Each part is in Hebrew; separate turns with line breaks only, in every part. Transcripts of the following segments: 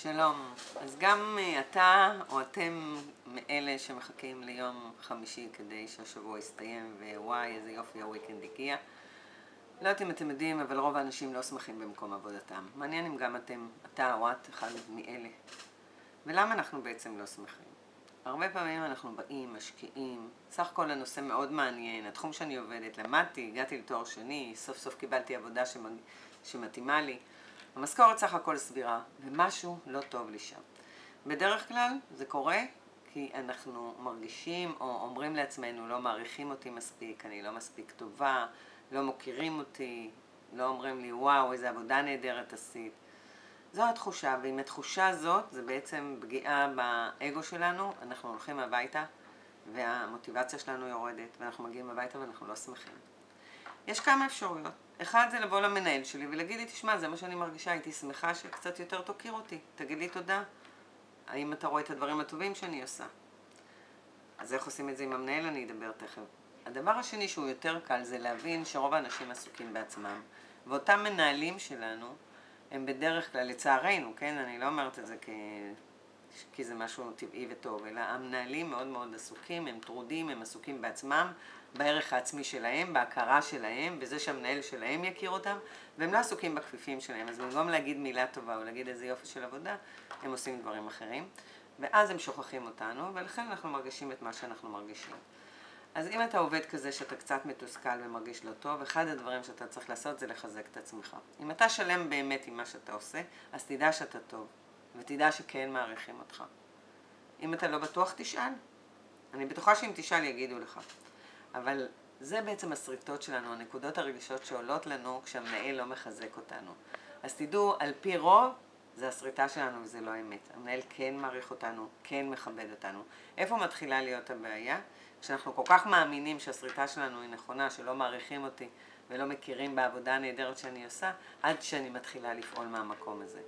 שלום. אז גם אתה או אתם מאלה שמחכים ליום חמישי כדי שהשבוע יסתיים, ווואי איזה יופי הוויקנד הגיע. לא יודעת אם אתם יודעים, אבל רוב האנשים לא שמחים במקום עבודתם. מעניין אם גם אתה או את אחד מאלה. ולמה אנחנו בעצם לא שמחים? הרבה פעמים אנחנו באים, משקיעים, סך הכל הנושא מאוד מעניין, התחום שאני עובדת, למדתי, הגעתי לתואר שני, סוף סוף קיבלתי עבודה שמתאימה לי. המשכורת סך הכל סבירה, ומשהו לא טוב לי שם. בדרך כלל זה קורה כי אנחנו מרגישים או אומרים לעצמנו, לא מעריכים אותי מספיק, אני לא מספיק טובה, לא מוכירים אותי, לא אומרים לי וואו איזה עבודה נהדרת עשית. זו התחושה, ועם התחושה הזאת זה בעצם פגיעה באגו שלנו, אנחנו הולכים הביתה והמוטיבציה שלנו יורדת, ואנחנו מגיעים הביתה ואנחנו לא שמחים. יש כמה אפשרויות. אחד זה לבוא למנהל שלי ולהגיד לי, תשמע, זה מה שאני מרגישה, הייתי שמחה שקצת יותר תוקיר אותי. תגיד לי תודה. האם אתה רואה את הדברים הטובים שאני עושה? אז איך עושים את זה עם המנהל? אני אדבר תכף. הדבר השני שהוא יותר קל זה להבין שרוב האנשים עסוקים בעצמם. ואותם מנהלים שלנו הם בדרך כלל, לצערנו, כן? אני לא אומרת את זה כי זה משהו טבעי וטוב, אלא המנהלים מאוד מאוד עסוקים, הם טרודים, הם עסוקים בעצמם, בערך העצמי שלהם, בהכרה שלהם, בזה שהמנהל שלהם יכיר אותם, והם לא עסוקים בכפיפים שלהם. אז במקום להגיד מילה טובה או להגיד איזה יופי של עבודה, הם עושים דברים אחרים, ואז הם שוכחים אותנו, ולכן אנחנו מרגישים את מה שאנחנו מרגישים. אז אם אתה עובד כזה שאתה קצת מתוסכל ומרגיש לא טוב, אחד הדברים שאתה צריך לעשות זה לחזק את עצמך. אם אתה שלם באמת עם מה שאתה עושה, אז תדע שאתה טוב, ותדע שכן מעריכים אותך. אם אתה לא בטוח, תשאל. אני בטוחה שאם תשאל יגידו לך. אבל זה בעצם הסריטות שלנו, הנקודות הרגישות שעולות לנו כשהמנהל לא מחזק אותנו. אז תדעו, על פי רוב, זה הסריטה שלנו וזה לא אמת. המנהל כן מעריך אותנו, כן מכבד אותנו. איפה מתחילה להיות הבעיה? כשאנחנו כל כך מאמינים שהסריטה שלנו היא נכונה, שלא מעריכים אותי ולא מכירים בעבודה הנהדרת שאני עושה, עד שאני מתחילה לפעול מהמקום הזה.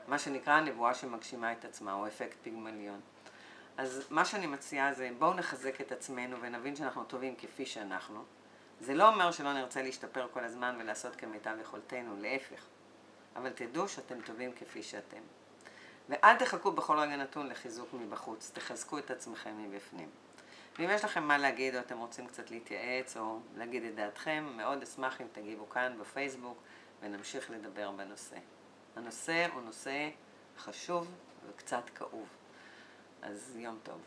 מה שנקרא הנבואה שמגשימה את עצמה, או אפקט פיגמליון. אז מה שאני מציעה זה, בואו נחזק את עצמנו ונבין שאנחנו טובים כפי שאנחנו. זה לא אומר שלא נרצה להשתפר כל הזמן ולעשות כמיטב יכולתנו, להפך. אבל תדעו שאתם טובים כפי שאתם. ואל תחכו בכל רגע נתון לחיזוק מבחוץ, תחזקו את עצמכם מבפנים. ואם יש לכם מה להגיד או אתם רוצים קצת להתייעץ או להגיד את דעתכם, מאוד אשמח אם תגיבו כאן בפייסבוק ונמשיך לדבר בנושא. הנושא הוא נושא חשוב וקצת כאוב. אז יום טוב.